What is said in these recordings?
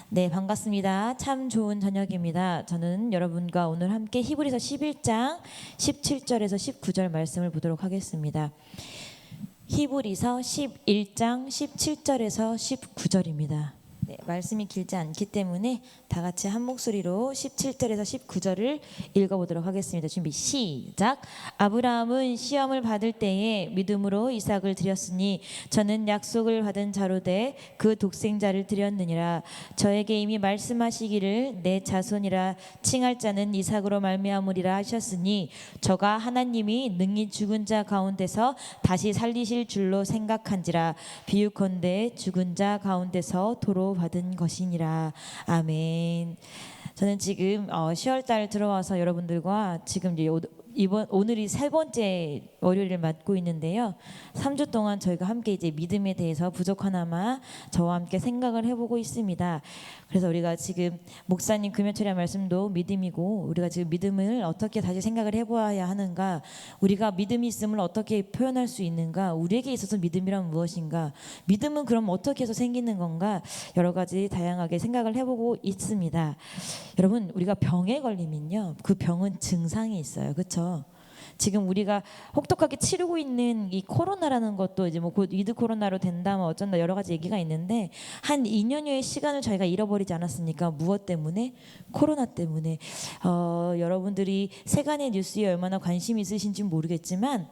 네, 반갑습니다. 참 좋은 저녁입니다. 저는 여러분과 오늘 함께 히브리서 11장 17절에서 19절 말씀을 보도록 하겠습니다. 히브리서 11장 17절에서 19절입니다. 네, 말씀이 길지 않기 때문에 다 같이 한 목소리로 17절에서 19절을 읽어보도록 하겠습니다. 준비 시작. 아브라함은 시험을 받을 때에 믿음으로 이삭을 드렸으니 저는 약속을 받은 자로 돼 그 독생자를 드렸느니라. 저에게 이미 말씀하시기를 내 자손이라 칭할 자는 이삭으로 말미암으리라 하셨으니 저가 하나님이 능히 죽은 자 가운데서 다시 살리실 줄로 생각한지라. 비유컨대 죽은 자 가운데서 도로 받은 것이니라. 아멘. 저는 지금 10월달 들어와서 여러분들과 지금 이제 오늘이 세 번째 월요일을 맞고 있는데요. 3주 동안 저희가 함께 이제 믿음에 대해서 부족하나마 저와 함께 생각을 해보고 있습니다. 그래서 우리가 지금 목사님 금요철의 말씀도 믿음이고, 우리가 지금 믿음을 어떻게 다시 생각을 해보아야 하는가, 우리가 믿음이 있음을 어떻게 표현할 수 있는가, 우리에게 있어서 믿음이란 무엇인가, 믿음은 그럼 어떻게 해서 생기는 건가, 여러 가지 다양하게 생각을 해보고 있습니다. 여러분, 우리가 병에 걸리면요, 그 병은 증상이 있어요. 그렇죠? 지금 우리가 혹독하게 치르고 있는 이 코로나라는 것도 이제 뭐 곧 위드 코로나로 된다 뭐 어쩐다 여러 가지 얘기가 있는데, 한 2년여의 시간을 저희가 잃어버리지 않았습니까? 무엇 때문에? 코로나 때문에. 여러분들이 세간의 뉴스에 얼마나 관심이 있으신지 모르겠지만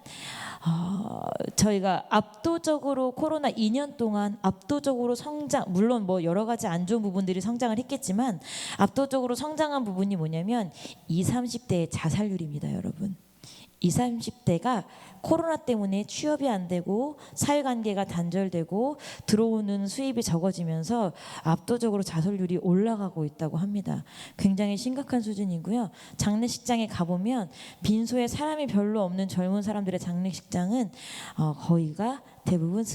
저희가 압도적으로 코로나 2년 동안 압도적으로 성장, 물론 뭐 여러 가지 안 좋은 부분들이 성장을 했겠지만 압도적으로 성장한 부분이 뭐냐면 20, 30대의 자살률입니다, 여러분. 20, 30대가 코로나 때문에 취업이 안 되고 사회관계가 단절되고 들어오는 수입이 적어지면서 압도적으로 자살률이 올라가고 있다고 합니다. 굉장히 심각한 수준이고요. 장례식장에 가보면 빈소에 사람이 별로 없는 젊은 사람들의 장례식장은 거의가 대부분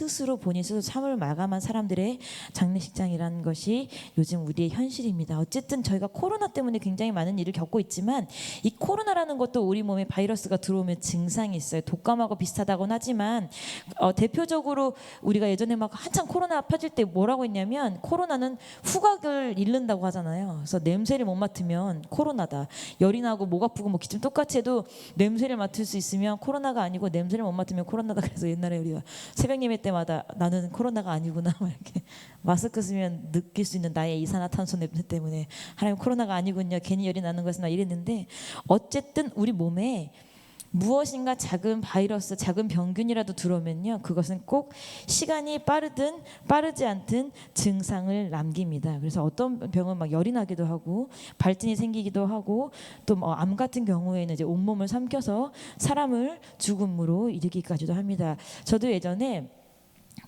본인 스스로 삶을 마감한 사람들의 장례식장이라는 것이 요즘 우리의 현실입니다. 어쨌든 저희가 코로나 때문에 굉장히 많은 일을 겪고 있지만, 이 코로나라는 것도 우리 몸에 바이러스가 들어오면 증상이 있어요. 독감하고 비슷하다고는 하지만 대표적으로 우리가 예전에 막 한창 코로나 퍼질 때 뭐라고 했냐면, 코로나는 후각을 잃는다고 하잖아요. 그래서 냄새를 못 맡으면 코로나다. 열이 나고 목 아프고 뭐 기침 똑같이 해도 냄새를 맡을 수 있으면 코로나가 아니고, 냄새를 못 맡으면 코로나다. 그래서 옛날에 우리가 새벽 예배 때마다 나는 코로나가 아니구나 이렇게 마스크 쓰면 느낄 수 있는 나의 이산화탄소 냄새 때문에 하나님 코로나가 아니군요, 괜히 열이 나는 것은 이랬는데, 어쨌든 우리 몸에 무엇인가 작은 바이러스, 작은 병균이라도 들어오면요, 그것은 꼭 시간이 빠르든 빠르지 않든 증상을 남깁니다. 그래서 어떤 병은 막 열이 나기도 하고 발진이 생기기도 하고, 또 뭐 암 같은 경우에는 이제 온몸을 삼켜서 사람을 죽음으로 이르기까지도 합니다. 저도 예전에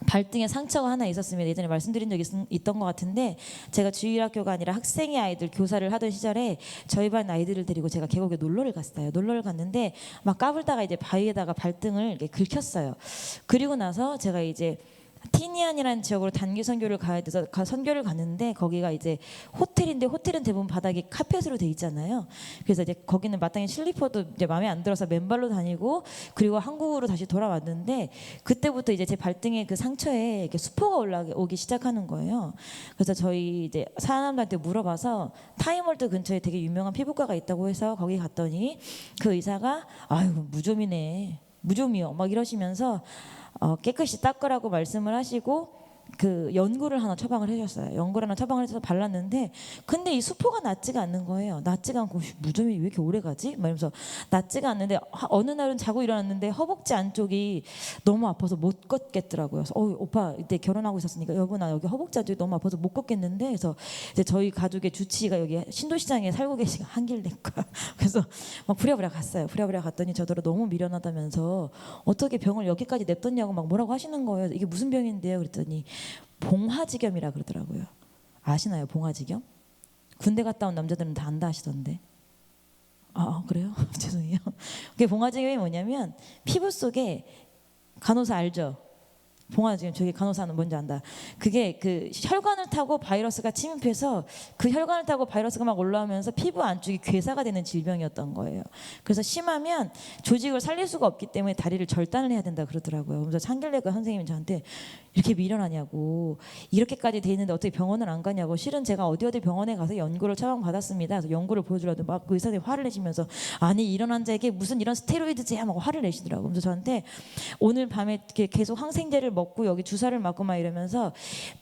발등에 상처가 하나 있었습니다. 예전에 말씀드린 적이 있던 것 같은데, 제가 주일학교가 아니라 학생의 아이들 교사를 하던 시절에 저희 반 아이들을 데리고 제가 계곡에 놀러를 갔어요. 놀러를 갔는데 막 까불다가 이제 바위에다가 발등을 이렇게 긁혔어요. 그리고 나서 제가 이제 티니안이라는 지역으로 단기 선교를 가야 돼서 선교를 갔는데, 거기가 이제 호텔인데, 호텔은 대부분 바닥이 카펫으로 돼 있잖아요. 그래서 이제 거기는 마땅히 슬리퍼도 이제 마음에 안 들어서 맨발로 다니고, 그리고 한국으로 다시 돌아왔는데, 그때부터 이제 제 발등에 그 상처에 이렇게 수포가 올라오기 시작하는 거예요. 그래서 저희 이제 사람들한테 물어봐서 타임월드 근처에 되게 유명한 피부과가 있다고 해서 거기 갔더니 그 의사가 아유 무좀이네, 무좀이요 막 이러시면서 깨끗이 닦으라고 말씀을 하시고, 그 연고를 하나 처방을 해주셨어요. 연고를 하나 처방을 해서 발랐는데, 근데 이 수포가 낫지가 않는 거예요. 낫지가 않고 무좀이 왜 이렇게 오래 가지? 막 이러면서 낫지가 않는데, 어느 날은 자고 일어났는데 허벅지 안쪽이 너무 아파서 못 걷겠더라고요. 그래서 오빠 이때 결혼하고 있었으니까 여보 나 여기 허벅지 안쪽이 너무 아파서 못 걷겠는데, 그래서 이제 저희 가족의 주치의가 여기 신도시장에 살고 계시고 한길내과 그래서 막 부랴부랴 갔어요. 부랴부랴 갔더니 저더러 너무 미련하다면서 어떻게 병을 여기까지 냅뒀냐고 막 뭐라고 하시는 거예요. 이게 무슨 병인데요? 그랬더니 봉화지겸이라 그러더라고요. 아시나요, 봉화지겸? 군대 갔다 온 남자들은 다 안다 하시던데. 그래요? 죄송해요. 그게 봉화지겸이 뭐냐면, 피부 속에 간호사 알죠? 봉아 지금 저기 간호사는 뭔지 안다. 그게 그 혈관을 타고 바이러스가 침입해서 그 혈관을 타고 바이러스가 막 올라오면서 피부 안쪽이 괴사가 되는 질병이었던 거예요. 그래서 심하면 조직을 살릴 수가 없기 때문에 다리를 절단을 해야 된다 그러더라고요. 그래서 창결내과 선생님이 저한테 이렇게 미련하냐고, 이렇게까지 돼 있는데 어떻게 병원을 안 가냐고. 실은 제가 어디 병원에 가서 연구를 처방받았습니다. 그래서 연구를 보여주려도 막 그 의사들이 화를 내시면서 아니 이런 환자에게 무슨 이런 스테로이드제야 막 화를 내시더라고요. 그래서 저한테 오늘 밤에 이렇게 계속 항생제를 먹고 여기 주사를 맞고 막 이러면서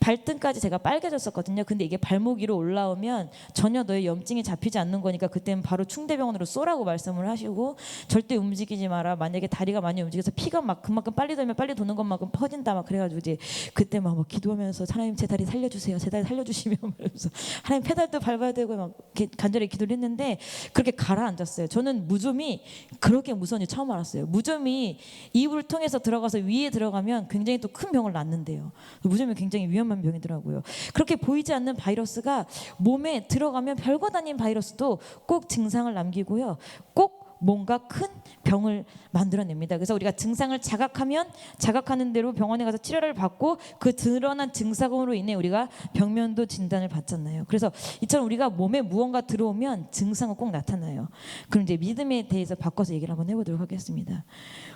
발등까지 제가 빨개졌었거든요. 근데 이게 발목 위로 올라오면 전혀 너의 염증이 잡히지 않는 거니까 그때는 바로 충대병원으로 쏘라고 말씀을 하시고, 절대 움직이지 마라. 만약에 다리가 많이 움직여서 피가 막 그만큼 빨리 돌면 빨리 도는 것만큼 퍼진다 막 그래가지고 이제 그때 막 기도하면서 하나님 제 다리 살려주세요. 제 다리 살려주시면 말면서 하나님 페달도 밟아야 되고 막 간절히 기도를 했는데 그렇게 가라앉았어요. 저는 무좀이 그렇게 무서운지 처음 알았어요. 무좀이 입을 통해서 들어가서 위에 들어가면 굉장히 또 큰 병을 낳는데요. 무좀이 굉장히 위험한 병이더라고요. 그렇게 보이지 않는 바이러스가 몸에 들어가면 별것 아닌 바이러스도 꼭 증상을 남기고요. 꼭 뭔가 큰 병을 만들어냅니다. 그래서 우리가 증상을 자각하면 자각하는 대로 병원에 가서 치료를 받고 그 드러난 증상으로 인해 우리가 병면도 진단을 받잖아요. 그래서 이처럼 우리가 몸에 무언가 들어오면 증상은 꼭 나타나요. 그럼 이제 믿음에 대해서 바꿔서 얘기를 한번 해보도록 하겠습니다.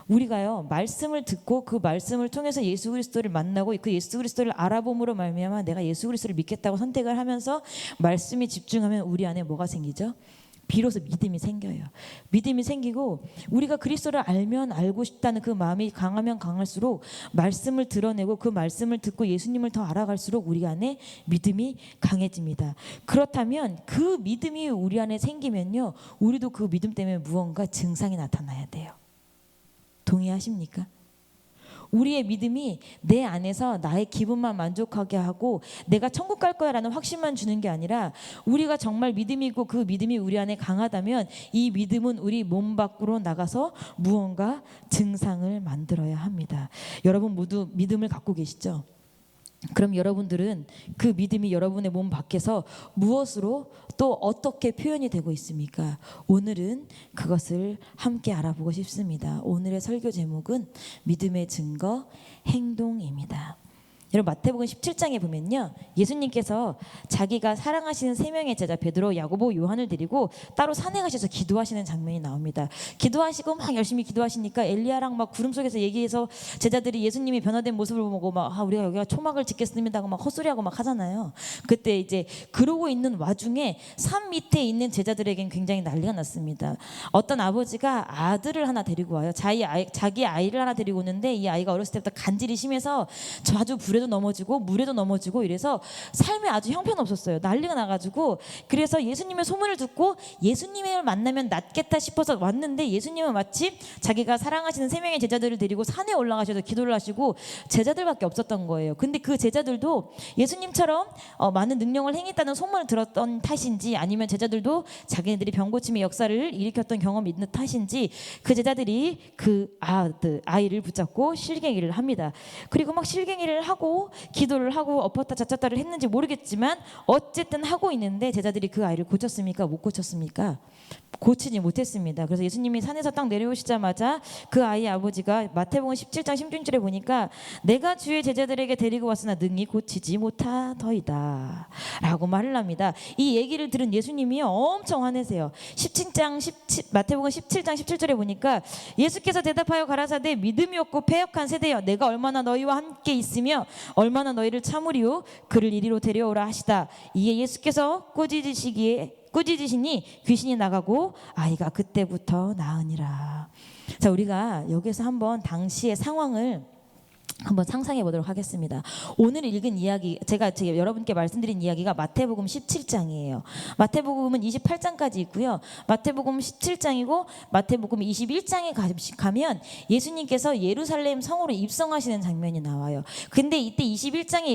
우리가요 말씀을 듣고 그 말씀을 통해서 예수 그리스도를 만나고 그 예수 그리스도를 알아봄으로 말미암아 내가 예수 그리스도를 믿겠다고 선택을 하면서 말씀에 집중하면 우리 안에 뭐가 생기죠? 비로소 믿음이 생겨요. 믿음이 생기고 우리가 그리스도를 알면 알고 싶다는 그 마음이 강하면 강할수록 말씀을 드러내고 그 말씀을 듣고 예수님을 더 알아갈수록 우리 안에 믿음이 강해집니다. 그렇다면 그 믿음이 우리 안에 생기면요 우리도 그 믿음 때문에 무언가 증상이 나타나야 돼요. 동의하십니까? 우리의 믿음이 내 안에서 나의 기분만 만족하게 하고 내가 천국 갈 거야라는 확신만 주는 게 아니라 우리가 정말 믿음이고 그 믿음이 우리 안에 강하다면 이 믿음은 우리 몸 밖으로 나가서 무언가 증상을 만들어야 합니다. 여러분 모두 믿음을 갖고 계시죠? 그럼 여러분들은 그 믿음이 여러분의 몸 밖에서 무엇으로 또 어떻게 표현이 되고 있습니까? 오늘은 그것을 함께 알아보고 싶습니다. 오늘의 설교 제목은 믿음의 증거 행동입니다. 여러분 마태복음 17장에 보면요 예수님께서 자기가 사랑하시는 세 명의 제자 베드로, 야고보, 요한을 데리고 따로 산에 가셔서 기도하시는 장면이 나옵니다. 기도하시고 막 열심히 기도하시니까 엘리야랑 막 구름 속에서 얘기해서 제자들이 예수님이 변화된 모습을 보고 막 우리가 여기가 초막을 짓겠습니다 하고 막 헛소리하고 막 하잖아요. 그때 이제 그러고 있는 와중에 산 밑에 있는 제자들에겐 굉장히 난리가 났습니다. 어떤 아버지가 아들을 하나 데리고 와요. 자기 아이를 하나 데리고 오는데 이 아이가 어렸을 때부터 간질이 심해서 자주 불에도 넘어지고 물에도 넘어지고 이래서 삶에 아주 형편없었어요. 난리가 나가지고 그래서 예수님의 소문을 듣고 예수님을 만나면 낫겠다 싶어서 왔는데 예수님은 마침 자기가 사랑하시는 세 명의 제자들을 데리고 산에 올라가셔서 기도를 하시고 제자들밖에 없었던 거예요. 근데 그 제자들도 예수님처럼 많은 능력을 행했다는 소문을 들었던 탓인지 아니면 제자들도 자기네들이 병고침의 역사를 일으켰던 경험이 있는 탓인지 그 제자들이 그 아이를 붙잡고 실갱이를 합니다. 그리고 막 실갱이를 하고 기도를 하고 엎었다 젖혔다를 했는지 모르겠지만 어쨌든 하고 있는데 제자들이 그 아이를 고쳤습니까? 못 고쳤습니까? 고치지 못했습니다. 그래서 예수님이 산에서 딱 내려오시자마자 그 아이의 아버지가 마태복음 17장 16절에 보니까 내가 주의 제자들에게 데리고 왔으나 능히 고치지 못하더이다 라고 말을 합니다. 이 얘기를 들은 예수님이 엄청 화내세요. 마태복음 17장 17절에 보니까 예수께서 대답하여 가라사대 믿음이 없고 패역한 세대여 내가 얼마나 너희와 함께 있으며 얼마나 너희를 참으리요 그를 이리로 데려오라 하시다. 이에 예수께서 꾸짖으시니 귀신이 나가고 아이가 그때부터 나으니라. 자, 우리가 여기서 한번 당시의 상황을 한번 상상해 보도록 하겠습니다. 오늘 읽은 이야기, 제가 여러분께 말씀드린 이야기가 마태복음 17장이에요. 마태복음은 28장까지 있고요. 마태복음 17장이고 마태복음 21장에 가면 예수님께서 예루살렘 성으로 입성하시는 장면이 나와요. 근데 이때 21장에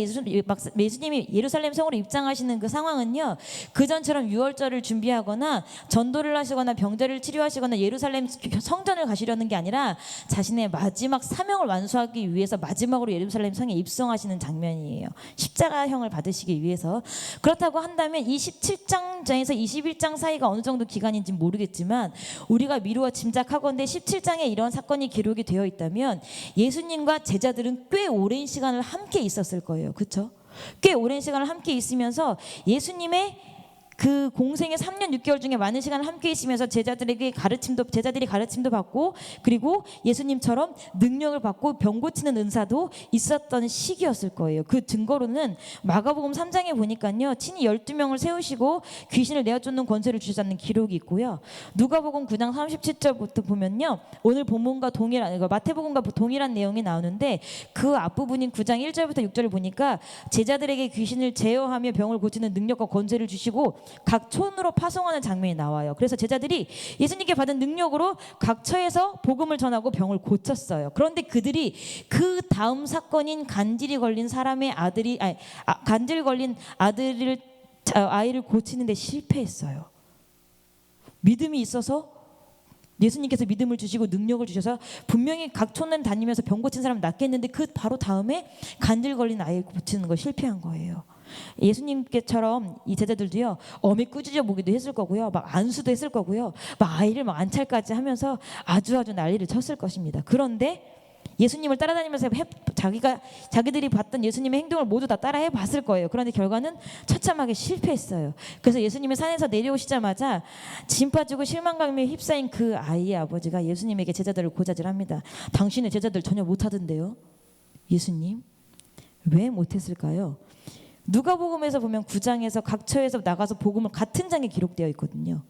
예수님이 예루살렘 성으로 입장하시는 그 상황은요. 그전처럼 유월절을 준비하거나 전도를 하시거나 병자를 치료하시거나 예루살렘 성전을 가시려는 게 아니라 자신의 마지막 사명을 완수하기 위해서 마지막 마지막으로 예루살렘 성에 입성하시는 장면이에요. 십자가형을 받으시기 위해서. 그렇다고 한다면 이 17장에서 21장 사이가 어느 정도 기간인지 모르겠지만 우리가 미루어 짐작하건대 17장에 이런 사건이 기록이 되어 있다면 예수님과 제자들은 꽤 오랜 시간을 함께 있었을 거예요. 그렇죠? 꽤 오랜 시간을 함께 있으면서 예수님의 그 공생의 3년 6개월 중에 많은 시간을 함께 있으면서 제자들이 가르침도 받고, 그리고 예수님처럼 능력을 받고 병 고치는 은사도 있었던 시기였을 거예요. 그 증거로는 마가복음 3장에 보니까요, 친히 12명을 세우시고 귀신을 내어쫓는 권세를 주셨다는 기록이 있고요. 누가복음 9장 37절부터 보면요, 오늘 본문과 동일한, 마태복음과 동일한 내용이 나오는데 그 앞부분인 9장 1절부터 6절을 보니까 제자들에게 귀신을 제어하며 병을 고치는 능력과 권세를 주시고 각 촌으로 파송하는 장면이 나와요. 그래서 제자들이 예수님께 받은 능력으로 각 처에서 복음을 전하고 병을 고쳤어요. 그런데 그들이 그 다음 사건인 간질이 걸린 사람의 간질 걸린 아이를 고치는 데 실패했어요. 믿음이 있어서 예수님께서 믿음을 주시고 능력을 주셔서 분명히 각 촌을 다니면서 병 고친 사람 낫겠는데 그 바로 다음에 간질 걸린 아이를 고치는 거 실패한 거예요. 예수님께처럼 이 제자들도요, 어미 꾸짖어 보기도 했을 거고요, 막 안수도 했을 거고요, 막 아이를 막 안찰까지 하면서 아주 난리를 쳤을 것입니다. 그런데 예수님을 따라다니면서 자기들이 봤던 예수님의 행동을 모두 다 따라해 봤을 거예요. 그런데 결과는 처참하게 실패했어요. 그래서 예수님이 산에서 내려오시자마자 짐 빠지고 실망감에 휩싸인 그 아이의 아버지가 예수님에게 제자들을 고자질합니다. 당신의 제자들 전혀 못하던데요. 예수님, 왜 못했을까요? 누가복음에서 보면 9장에서 각 처에서 나가서 복음을 같은 장에 기록되어 있거든요.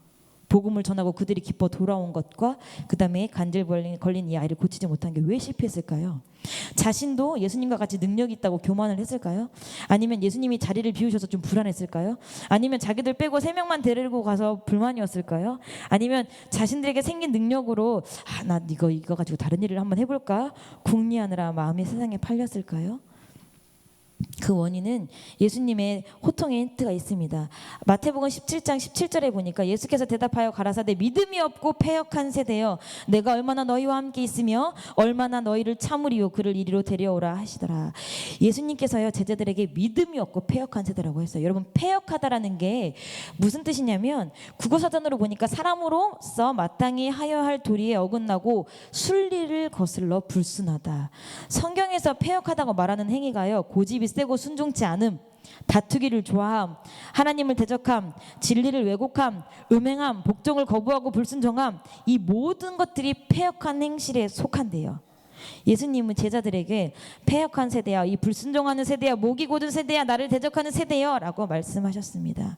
복음을 전하고 그들이 기뻐 돌아온 것과 그 다음에 간질 걸린 이 아이를 고치지 못한 게 왜 실패했을까요? 자신도 예수님과 같이 능력이 있다고 교만을 했을까요? 아니면 예수님이 자리를 비우셔서 좀 불안했을까요? 아니면 자기들 빼고 3명만 데리고 가서 불만이었을까요? 아니면 자신들에게 생긴 능력으로 나 이거 가지고 다른 일을 한번 해볼까? 궁리하느라 마음이 세상에 팔렸을까요? 그 원인은 예수님의 호통의 힌트가 있습니다. 마태복음 17장 17절에 보니까 예수께서 대답하여 가라사대 믿음이 없고 패역한 세대여 내가 얼마나 너희와 함께 있으며 얼마나 너희를 참으리요 그를 이리로 데려오라 하시더라. 예수님께서요, 제자들에게 믿음이 없고 패역한 세대라고 했어요. 여러분, 패역하다라는 게 무슨 뜻이냐면 국어사전으로 보니까 사람으로서 마땅히 하여야 할 도리에 어긋나고 순리를 거슬러 불순하다. 성경에서 패역하다고 말하는 행위가요, 고집이 세고 순종치 않음, 다투기를 좋아함, 하나님을 대적함, 진리를 왜곡함, 음행함, 복종을 거부하고 불순종함, 이 모든 것들이 패역한 행실에 속한대요. 예수님은 제자들에게 패역한 세대야, 이 불순종하는 세대야, 목이 곧은 세대야, 나를 대적하는 세대야 라고 말씀하셨습니다.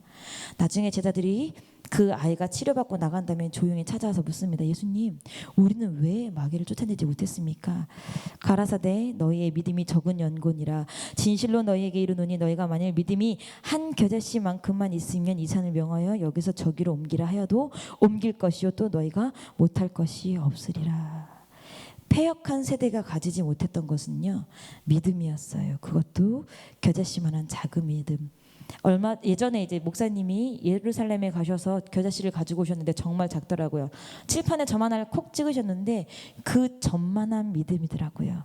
나중에 제자들이 그 아이가 치료받고 나간 다음에 조용히 찾아와서 묻습니다. 예수님, 우리는 왜 마귀를 쫓아내지 못했습니까? 가라사대 너희의 믿음이 적은 연곤이라 진실로 너희에게 이르노니 너희가 만일 믿음이 한 겨자씨만큼만 있으면 이 산을 명하여 여기서 저기로 옮기라 하여도 옮길 것이요 또 너희가 못할 것이 없으리라. 패역한 세대가 가지지 못했던 것은요, 믿음이었어요. 그것도 겨자씨만한 작은 믿음. 얼마 예전에 이제 목사님이 예루살렘에 가셔서 겨자씨를 가지고 오셨는데 정말 작더라고요. 칠판에 점 하나를 콕 찍으셨는데 그 점만한 믿음이더라고요.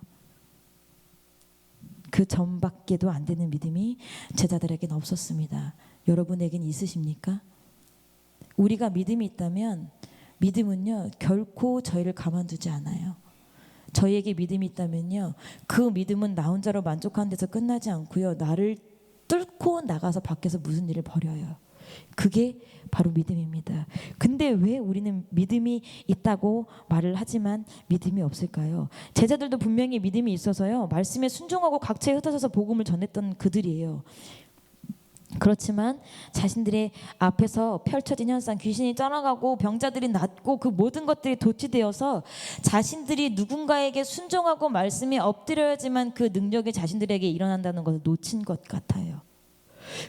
그 점밖에도 안 되는 믿음이 제자들에게는 없었습니다. 여러분에게는 있으십니까? 우리가 믿음이 있다면 믿음은요, 결코 저희를 가만두지 않아요. 저희에게 믿음이 있다면요, 그 믿음은 나 혼자로 만족하는 데서 끝나지 않고요, 나를 뚫고 나가서 밖에서 무슨 일을 벌여요. 그게 바로 믿음입니다. 근데 왜 우리는 믿음이 있다고 말을 하지만 믿음이 없을까요? 제자들도 분명히 믿음이 있어서요, 말씀에 순종하고 각처에 흩어져서 복음을 전했던 그들이에요. 그렇지만 자신들의 앞에서 펼쳐진 현상, 귀신이 떠나가고 병자들이 낫고 그 모든 것들이 도취되어서 자신들이 누군가에게 순종하고 말씀에 엎드려야지만 그 능력이 자신들에게 일어난다는 것을 놓친 것 같아요.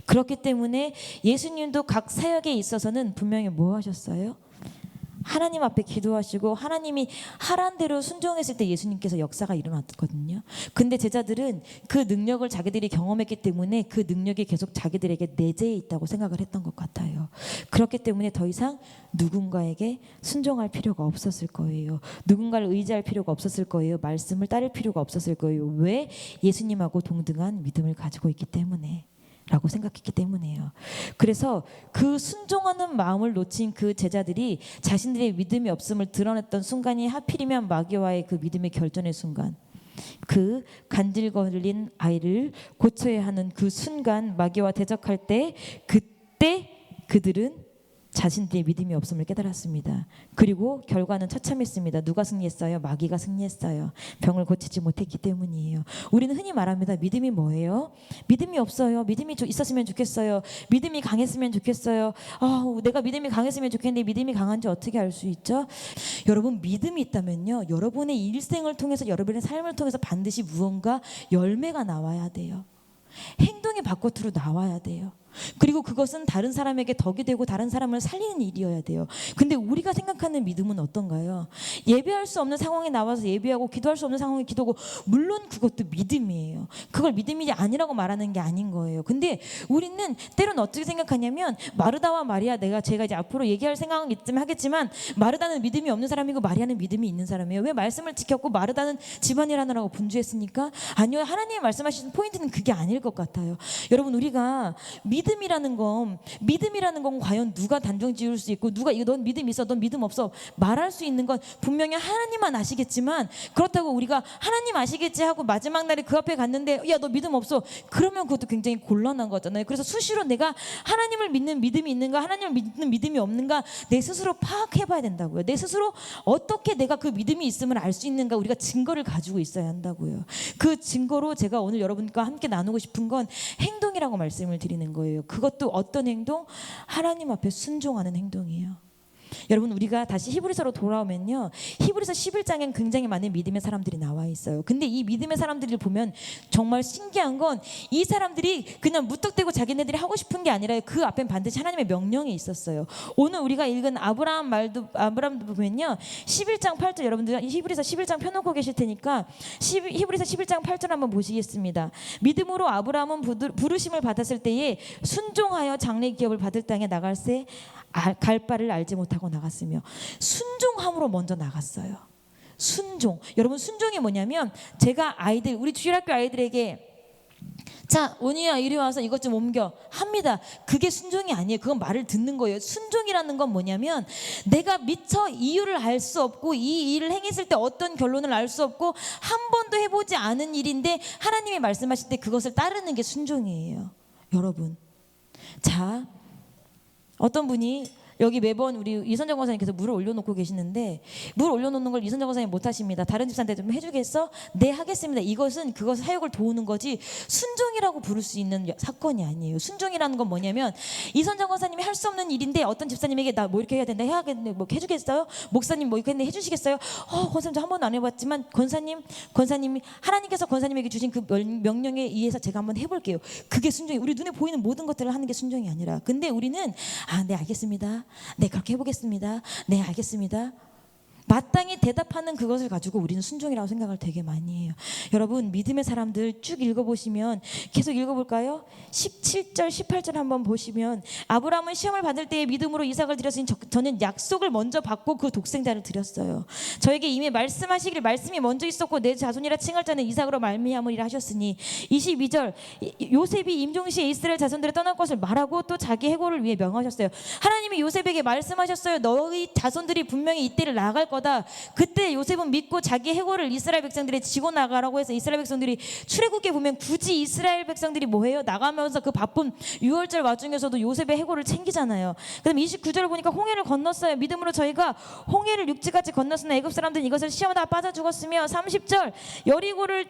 그렇기 때문에 예수님도 각 사역에 있어서는 분명히 뭐 하셨어요? 하나님 앞에 기도하시고 하나님이 하란 대로 순종했을 때 예수님께서 역사가 일어났거든요. 근데 제자들은 그 능력을 자기들이 경험했기 때문에 그 능력이 계속 자기들에게 내재해 있다고 생각을 했던 것 같아요. 그렇기 때문에 더 이상 누군가에게 순종할 필요가 없었을 거예요. 누군가를 의지할 필요가 없었을 거예요. 말씀을 따를 필요가 없었을 거예요. 왜? 예수님하고 동등한 믿음을 가지고 있기 때문에 라고 생각했기 때문이에요. 그래서 그 순종하는 마음을 놓친 그 제자들이 자신들의 믿음이 없음을 드러냈던 순간이 하필이면 마귀와의 그 믿음의 결전의 순간, 그 간질거린 아이를 고쳐야 하는 그 순간, 마귀와 대적할 때, 그때 그들은 자신들의 믿음이 없음을 깨달았습니다. 그리고 결과는 처참했습니다. 누가 승리했어요? 마귀가 승리했어요. 병을 고치지 못했기 때문이에요. 우리는 흔히 말합니다. 믿음이 뭐예요? 믿음이 없어요. 믿음이 있었으면 좋겠어요. 믿음이 강했으면 좋겠어요. 내가 믿음이 강했으면 좋겠는데 믿음이 강한지 어떻게 알 수 있죠? 여러분, 믿음이 있다면요, 여러분의 일생을 통해서, 여러분의 삶을 통해서 반드시 무언가 열매가 나와야 돼요. 행동이 바깥으로 나와야 돼요. 그리고 그것은 다른 사람에게 덕이 되고 다른 사람을 살리는 일이어야 돼요. 근데 우리가 생각하는 믿음은 어떤가요? 예배할 수 없는 상황에 나와서 예배하고 기도할 수 없는 상황에 기도하고, 물론 그것도 믿음이에요. 그걸 믿음이 아니라고 말하는 게 아닌 거예요. 근데 우리는 때로는 어떻게 생각하냐면, 마르다와 마리아, 제가 이제 앞으로 얘기할 생각은 있으면 하겠지만, 마르다는 믿음이 없는 사람이고 마리아는 믿음이 있는 사람이에요. 왜? 말씀을 지켰고 마르다는 집안일 하느라고 분주했으니까? 아니요, 하나님이 말씀하시는 포인트는 그게 아닐 것 같아요. 여러분, 우리가 믿음이라는 건 과연 누가 단정 지을 수 있고, 누가 넌 믿음 있어, 넌 믿음 없어 말할 수 있는 건 분명히 하나님만 아시겠지만, 그렇다고 우리가 하나님 아시겠지 하고 마지막 날에 그 앞에 갔는데 야, 너 믿음 없어, 그러면 그것도 굉장히 곤란한 거잖아요. 그래서 수시로 내가 하나님을 믿는 믿음이 있는가, 하나님을 믿는 믿음이 없는가, 내 스스로 파악해봐야 된다고요. 내 스스로 어떻게 내가 그 믿음이 있음을 알 수 있는가, 우리가 증거를 가지고 있어야 한다고요. 그 증거로 제가 오늘 여러분과 함께 나누고 싶은 건 행동이라고 말씀을 드리는 거예요. 그것도 어떤 행동? 하나님 앞에 순종하는 행동이에요. 여러분, 우리가 다시 히브리서로 돌아오면요, 히브리서 11장엔 굉장히 많은 믿음의 사람들이 나와 있어요. 근데 이 믿음의 사람들을 보면 정말 신기한 건, 이 사람들이 그냥 무턱대고 자기네들이 하고 싶은 게 아니라 그 앞엔 반드시 하나님의 명령이 있었어요. 오늘 우리가 읽은 아브라함도 보면요, 11장 8절, 여러분들 히브리서 11장 펴놓고 계실 테니까 히브리서 11장 8절 한번 보시겠습니다. 믿음으로 아브라함은 부르심을 받았을 때에 순종하여 장래 기업을 받을 땅에 나갈새 갈 바를 알지 못하고 나갔으며, 순종함으로 먼저 나갔어요. 순종. 여러분, 순종이 뭐냐면, 제가 우리 주일학교 아이들에게 자, 원희야 이리 와서 이것 좀 옮겨 합니다. 그게 순종이 아니에요. 그건 말을 듣는 거예요. 순종이라는 건 뭐냐면, 내가 미처 이유를 알 수 없고 이 일을 행했을 때 어떤 결론을 알 수 없고 한 번도 해보지 않은 일인데 하나님이 말씀하실 때 그것을 따르는 게 순종이에요. 여러분, 자, 어떤 분이 여기 매번 우리 이선정 권사님께서 물을 올려놓고 계시는데, 물 올려놓는 걸 이선정 권사님 못하십니다. 다른 집사한테 좀 해주겠어? 네, 하겠습니다. 그것 사역을 도우는 거지 순종이라고 부를 수 있는 사건이 아니에요. 순종이라는 건 뭐냐면, 이선정 권사님이 할 수 없는 일인데 어떤 집사님에게 나 뭐 이렇게 해야 된다, 해야겠네, 뭐 해주겠어요? 목사님 뭐 이렇게 했네, 해주시겠어요? 권사님 저 한 번도 안 해봤지만 권사님이 하나님께서 권사님에게 주신 그 명령에 의해서 제가 한번 해볼게요. 그게 순종이, 우리 눈에 보이는 모든 것들을 하는 게 순종이 아니라. 근데 우리는 네, 알겠습니다. 네, 그렇게 해보겠습니다. 네, 알겠습니다. 마땅히 대답하는 그것을 가지고 우리는 순종이라고 생각을 되게 많이 해요. 여러분, 믿음의 사람들 쭉 읽어보시면, 계속 읽어볼까요? 17절 18절 한번 보시면, 아브라함은 시험을 받을 때에 믿음으로 이삭을 드렸으니 저는 약속을 먼저 받고 그 독생자를 드렸어요. 저에게 이미 말씀하시기를 말씀이 먼저 있었고 내 자손이라 칭할 자는 이삭으로 말미암으리라 하셨으니, 22절 요셉이 임종시에 이스라엘 자손들을 떠날 것을 말하고 또 자기 해고를 위해 명하셨어요. 하나님이 요셉에게 말씀하셨어요. 너희 자손들이 분명히 이때를 나갈 거다. 그때 요셉은 믿고 자기 해고를 이스라엘 백성들이 지고 나가라고 해서, 이스라엘 백성들이 출애굽기에 보면 굳이 이스라엘 백성들이 뭐해요? 나가면서 그 바쁜 6월절 와중에서도 요셉의 해고를 챙기잖아요. 그다음 29절을 보니까 홍해를 건넜어요. 믿음으로 저희가 홍해를 육지까지 건넜으나 애굽 사람들은 이것을 시험하다 빠져 죽었으며, 30절 여리고를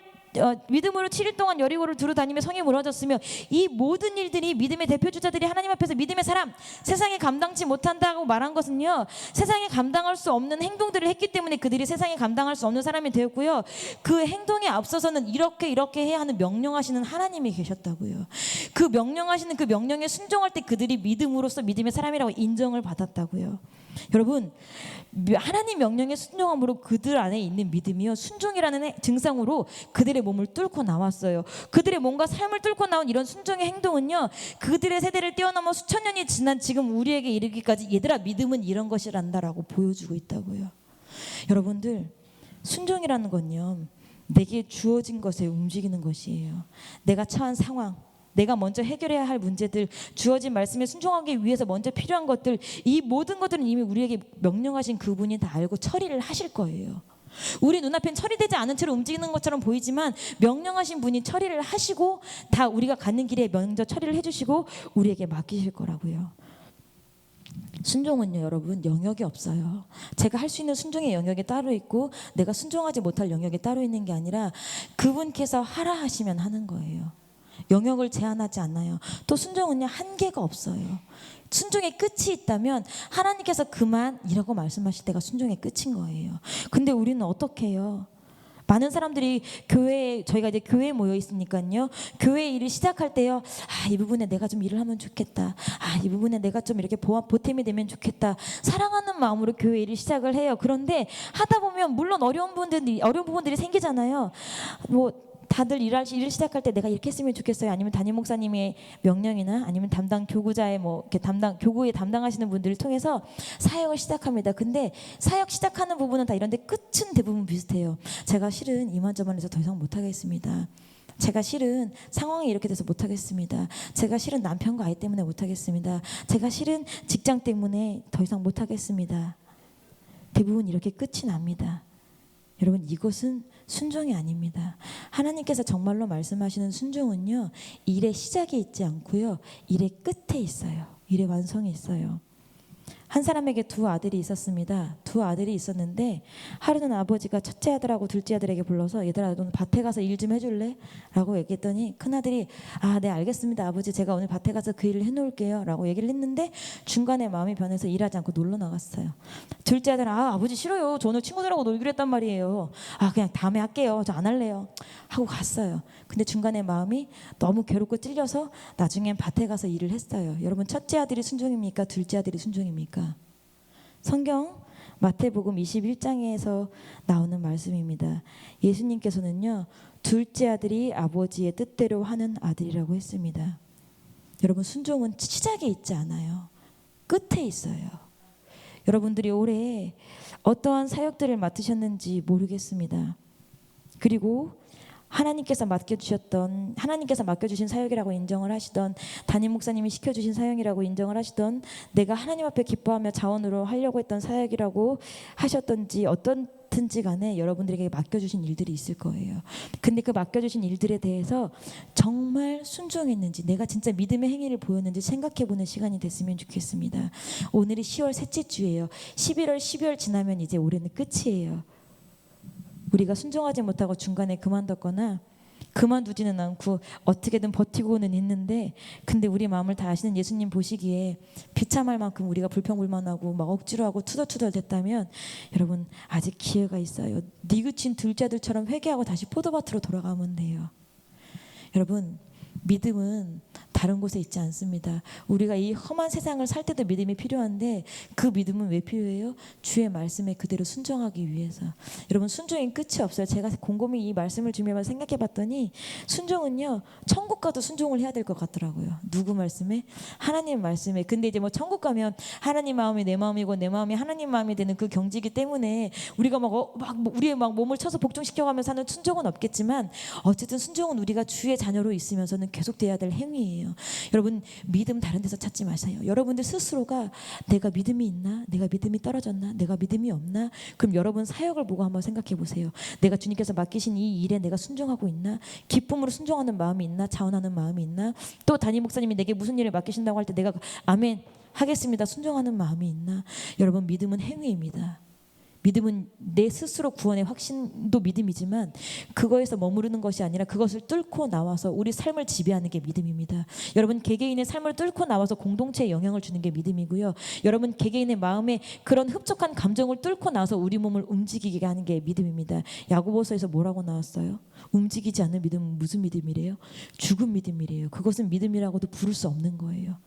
믿음으로 7일 동안 여리고를 두루 다니며 성이 무너졌으며 이 모든 일들이 믿음의 대표 주자들이 하나님 앞에서 믿음의 사람, 세상에 감당치 못한다고 말한 것은요, 세상에 감당할 수 없는 행동들을 했기 때문에 그들이 세상에 감당할 수 없는 사람이 되었고요, 그 행동에 앞서서는 이렇게 해야 하는 명령하시는 하나님이 계셨다고요. 그 명령하시는 그 명령에 순종할 때 그들이 믿음으로써 믿음의 사람이라고 인정을 받았다고요. 여러분, 하나님 명령에 순종함으로 그들 안에 있는 믿음이요, 순종이라는 증상으로 그들의 몸을 뚫고 나왔어요. 그들의 몸과 삶을 뚫고 나온 이런 순종의 행동은요, 그들의 세대를 뛰어넘어 수천 년이 지난 지금 우리에게 이르기까지 얘들아 믿음은 이런 것이란다라고 보여주고 있다고요. 여러분들, 순종이라는 건요, 내게 주어진 것에 움직이는 것이에요. 내가 처한 상황, 내가 먼저 해결해야 할 문제들, 주어진 말씀에 순종하기 위해서 먼저 필요한 것들, 이 모든 것들은 이미 우리에게 명령하신 그분이 다 알고 처리를 하실 거예요. 우리 눈앞엔 처리되지 않은 채로 움직이는 것처럼 보이지만 명령하신 분이 처리를 하시고 다 우리가 가는 길에 먼저 처리를 해주시고 우리에게 맡기실 거라고요. 순종은요, 여러분, 영역이 없어요. 제가 할 수 있는 순종의 영역이 따로 있고 내가 순종하지 못할 영역이 따로 있는 게 아니라 그분께서 하라 하시면 하는 거예요. 영역을 제한하지 않아요. 또 순종은요, 한계가 없어요. 순종의 끝이 있다면 하나님께서 그만이라고 말씀하실 때가 순종의 끝인 거예요. 근데 우리는 어떻게 해요? 많은 사람들이 교회에, 저희가 이제 교회에 모여 있으니까요, 교회 일을 시작할 때요, 이 부분에 내가 좀 일을 하면 좋겠다, 이 부분에 내가 좀 이렇게 보탬이 되면 좋겠다, 사랑하는 마음으로 교회 일을 시작을 해요. 그런데 하다 보면 물론 어려운 부분들이 생기잖아요. 다들 일을 시작할 때 내가 이렇게 했으면 좋겠어요. 아니면 담임 목사님의 명령이나 아니면 담당 교구자의 교구에 담당하시는 분들을 통해서 사역을 시작합니다. 근데 사역 시작하는 부분은 다 이런데 끝은 대부분 비슷해요. 제가 실은 이만저만해서 더 이상 못하겠습니다. 제가 실은 상황이 이렇게 돼서 못하겠습니다. 제가 실은 남편과 아이 때문에 못하겠습니다. 제가 실은 직장 때문에 더 이상 못하겠습니다. 대부분 이렇게 끝이 납니다. 여러분, 이것은 순종이 아닙니다. 하나님께서 정말로 말씀하시는 순종은요, 일의 시작에 있지 않고요, 일의 끝에 있어요. 일의 완성이 있어요. 한 사람에게 두 아들이 있었습니다. 두 아들이 있었는데 하루는 아버지가 첫째 아들하고 둘째 아들에게 불러서 얘들아, 너는 밭에 가서 일 좀 해줄래? 라고 얘기했더니 큰아들이 네, 알겠습니다 아버지, 제가 오늘 밭에 가서 그 일을 해놓을게요 라고 얘기를 했는데 중간에 마음이 변해서 일하지 않고 놀러 나갔어요. 둘째 아들은 아버지 싫어요, 저 오늘 친구들하고 놀기로 했단 말이에요. 그냥 다음에 할게요, 저 안 할래요 하고 갔어요. 근데 중간에 마음이 너무 괴롭고 찔려서 나중엔 밭에 가서 일을 했어요. 여러분, 첫째 아들이 순종입니까? 둘째 아들이 순종입니까? 성경 마태복음 21장에서 나오는 말씀입니다. 예수님께서는요, 둘째 아들이 아버지의 뜻대로 하는 아들이라고 했습니다. 여러분, 순종은 시작에 있지 않아요. 끝에 있어요. 여러분들이 올해 어떠한 사역들을 맡으셨는지 모르겠습니다. 그리고 하나님께서 맡겨주신 사역이라고 인정을 하시던, 담임 목사님이 시켜주신 사역이라고 인정을 하시던, 내가 하나님 앞에 기뻐하며 자원으로 하려고 했던 사역이라고 하셨던지 어떻든지 간에 여러분들에게 맡겨주신 일들이 있을 거예요. 근데 그 맡겨주신 일들에 대해서 정말 순종했는지, 내가 진짜 믿음의 행위를 보였는지 생각해보는 시간이 됐으면 좋겠습니다. 오늘이 10월 셋째 주예요. 11월, 12월 지나면 이제 올해는 끝이에요. 우리가 순종하지 못하고 중간에 그만뒀거나 그만두지는 않고 어떻게든 버티고는 있는데, 근데 우리 마음을 다 아시는 예수님 보시기에 비참할 만큼 우리가 불평불만하고 막 억지로 하고 투덜투덜 됐다면, 여러분, 아직 기회가 있어요. 니그친 둘째 아들처럼 회개하고 다시 포도밭으로 돌아가면 돼요. 여러분, 믿음은 다른 곳에 있지 않습니다. 우리가 이 험한 세상을 살 때도 믿음이 필요한데, 그 믿음은 왜 필요해요? 주의 말씀에 그대로 순종하기 위해서. 여러분, 순종인 끝이 없어요. 제가 곰곰이 이 말씀을 주면서 생각해 봤더니 순종은요, 천국 가도 순종을 해야 될 것 같더라고요. 누구 말씀에? 하나님 말씀에. 근데 이제 천국 가면 하나님 마음이 내 마음이고 내 마음이 하나님 마음이 되는 그 경지이기 때문에 우리가 우리의 몸을 쳐서 복종시켜가면서 하는 순종은 없겠지만, 어쨌든 순종은 우리가 주의 자녀로 있으면서는 계속돼야 될 행위예요. 여러분, 믿음 다른 데서 찾지 마세요. 여러분들 스스로가 내가 믿음이 있나? 내가 믿음이 떨어졌나? 내가 믿음이 없나? 그럼 여러분 사역을 보고 한번 생각해 보세요. 내가 주님께서 맡기신 이 일에 내가 순종하고 있나? 기쁨으로 순종하는 마음이 있나? 자원하는 마음이 있나? 또 담임 목사님이 내게 무슨 일을 맡기신다고 할 때 내가 아멘 하겠습니다 순종하는 마음이 있나? 여러분, 믿음은 행위입니다. 믿음은 내 스스로 구원의 확신도 믿음이지만 그거에서 머무르는 것이 아니라 그것을 뚫고 나와서 우리 삶을 지배하는 게 믿음입니다. 여러분 개개인의 삶을 뚫고 나와서 공동체에 영향을 주는 게 믿음이고요. 여러분 개개인의 마음에 그런 흡족한 감정을 뚫고 나와서 우리 몸을 움직이게 하는 게 믿음입니다. 야고보서에서 뭐라고 나왔어요? 움직이지 않는 믿음은 무슨 믿음이래요? 죽은 믿음이래요. 그것은 믿음이라고도 부를 수 없는 거예요.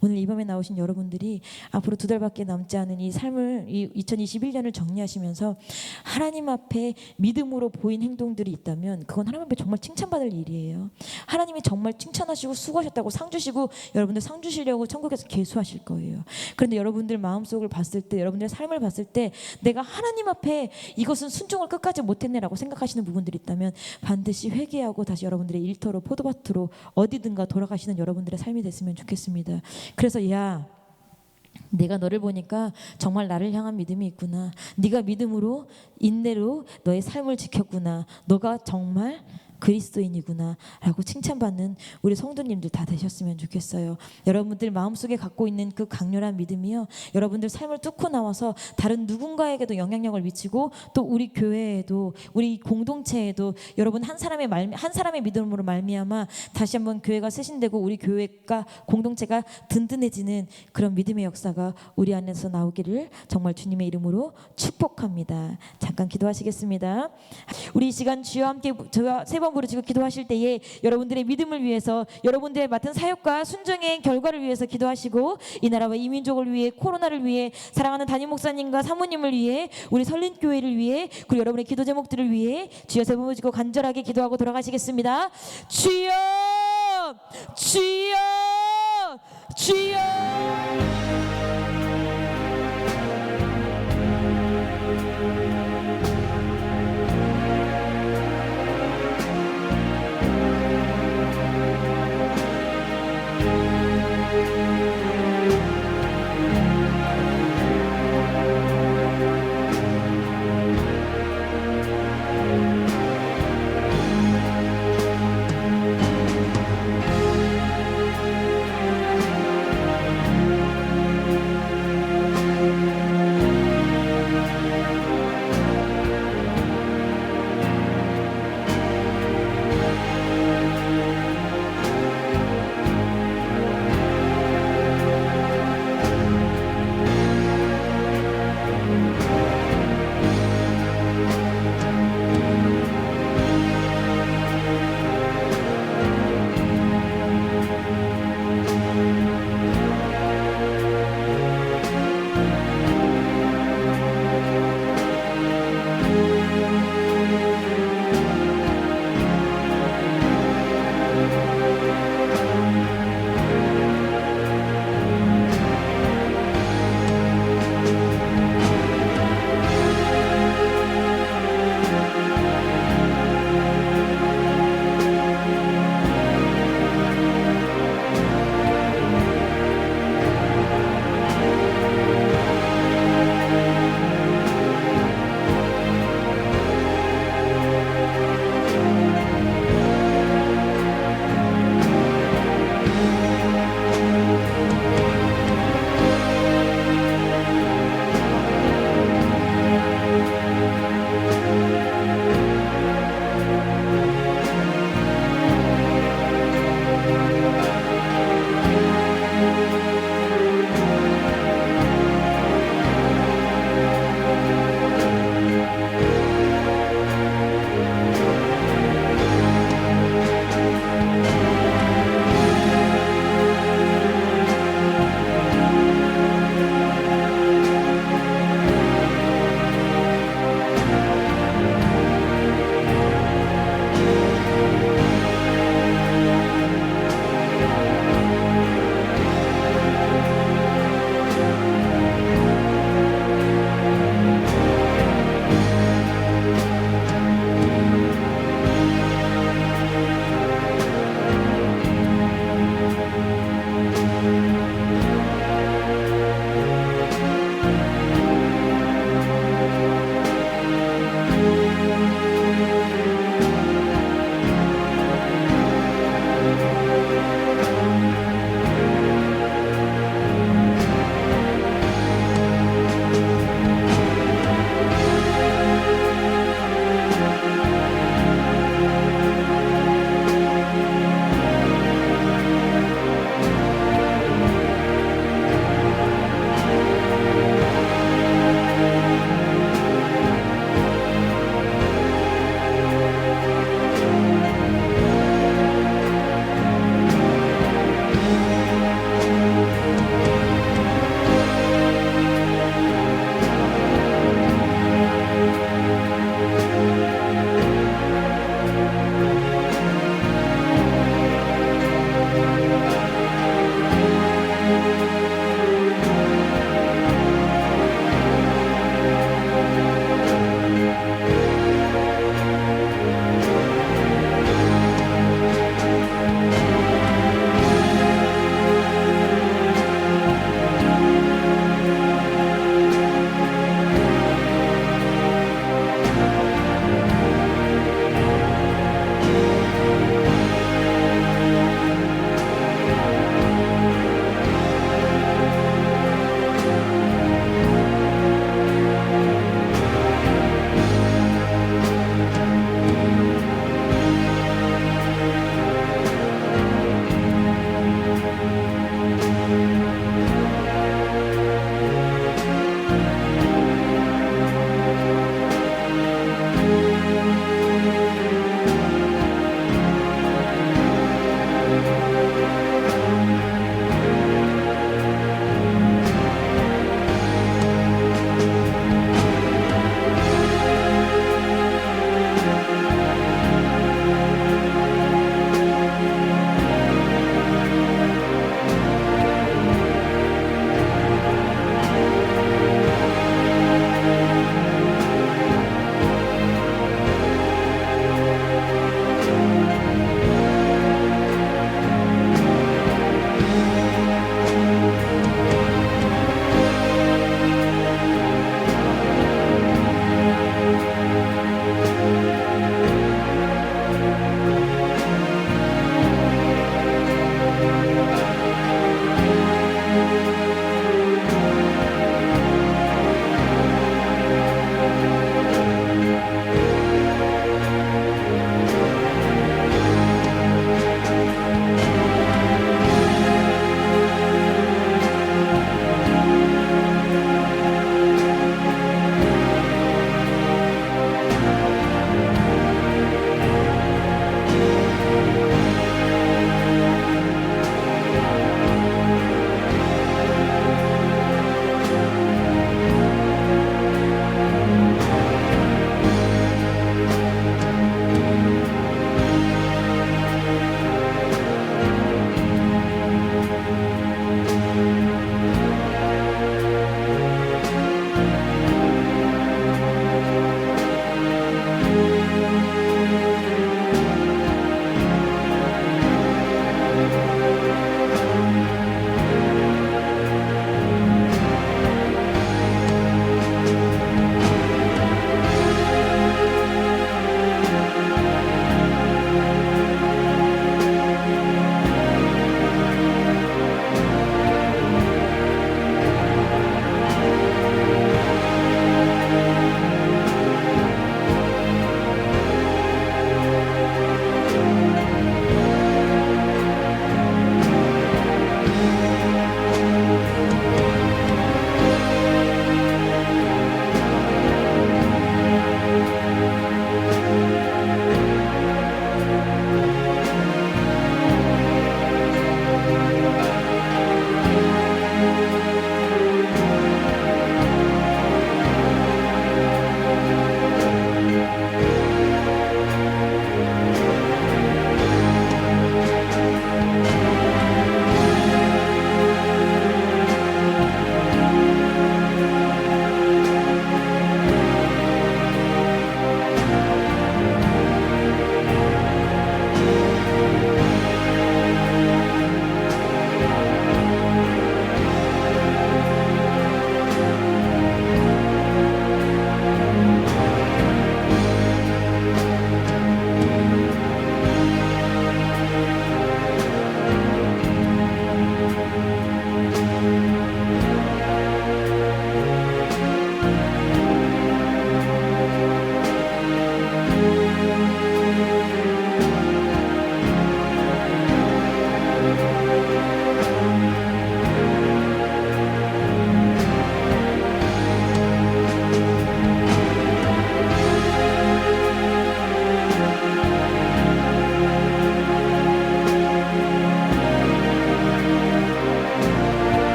오늘 이 밤에 나오신 여러분들이 앞으로 2달밖에 남지 않은 이 삶을, 이 2021년을 정리하시면서 하나님 앞에 믿음으로 보인 행동들이 있다면 그건 하나님 앞에 정말 칭찬받을 일이에요. 하나님이 정말 칭찬하시고 수고하셨다고 상 주시고 여러분들 상 주시려고 천국에서 계수하실 거예요. 그런데 여러분들 마음속을 봤을 때, 여러분들의 삶을 봤을 때 내가 하나님 앞에 이것은 순종을 끝까지 못했네라고 생각하시는 부분들이 있다면 반드시 회개하고 다시 여러분들의 일터로, 포도밭으로 어디든가 돌아가시는 여러분들의 삶이 됐으면 좋겠습니다. 그래서 내가 너를 보니까 정말 나를 향한 믿음이 있구나. 네가 믿음으로 인내로 너의 삶을 지켰구나. 너가 정말 그리스도인이구나 라고 칭찬받는 우리 성도님들 다 되셨으면 좋겠어요. 여러분들 마음속에 갖고 있는 그 강렬한 믿음이요, 여러분들 삶을 뚫고 나와서 다른 누군가에게도 영향력을 미치고 또 우리 교회에도, 우리 공동체에도 여러분 한 사람의 믿음으로 말미암아 다시 한번 교회가 쇄신되고 우리 교회가 공동체가 든든해지는 그런 믿음의 역사가 우리 안에서 나오기를 정말 주님의 이름으로 축복합니다. 잠깐 기도하시겠습니다. 우리 이 시간 주여 함께 저와 세 번 부르시고 기도하실 때에 여러분들의 믿음을 위해서, 여러분들의 맡은 사역과 순종의 결과를 위해서 기도하시고 이 나라와 이 민족을 위해, 코로나를 위해, 사랑하는 담임 목사님과 사모님을 위해, 우리 설린교회를 위해, 그리고 여러분의 기도 제목들을 위해 주여 세 번 부르시고 간절하게 기도하고 돌아가시겠습니다. 주여, 주여, 주여.